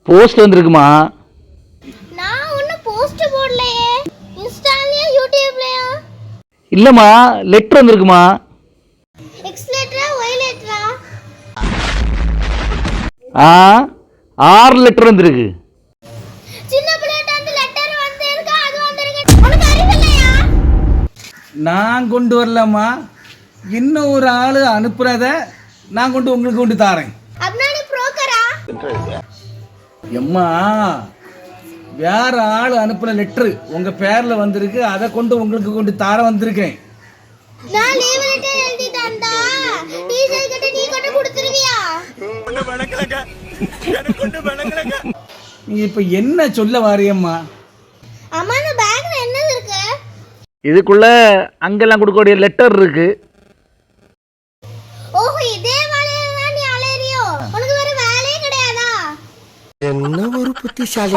Post வந்திருக்குமா? நான் ஒன்னும் போஸ்ட் போடலையே. இன்ஸ்டாலயா யூடியூப்லயா? இல்லம்மா, லெட்டர் வந்திருக்குமா? எக்ஸ் லெட்டரா ஒய் லெட்டரா? ஆ 6 லெட்டர் வந்திருக்கு. சின்ன பிள்ளைட்ட அந்த லெட்டர் வந்திருக்கு, அது வந்திருக்கு. உனக்கு அறிவில்லையா? நான் கொண்டு வரலம்மா, இன்னும் ஒரு ஆள் அனுப்புறத நான் உங்களுக்கு கொண்டு தாரேன். அப்படின்னா நீ புரோக்கரா? எம்மா, வேற ஆள் அனுப்புன லெட்டர் உங்க பேர்ல வந்திருக்கு, அதை கொண்டு உங்களுக்கு கொண்டு தார வந்திருக்கேன். நான் லீவ் லெட்டர் எழுதி தந்தா டீச்சர் கிட்ட நீ கொண்டு கொடுத்துருவியா? நீ இப்ப என்ன சொல்ல வாரியம்மா? அம்மா இந்த பேக்ல என்ன இருக்கு? இதுக்குள்ள அங்கெல்லாம் கொடுக்கக்கூடிய லெட்டர் இருக்கு. ஓஹோ, இதே வேலையில தான் நீ அலையறியோ? உனக்கு வேற வேலையே கிடையாதா? என்ன ஒரு புத்திசாலி.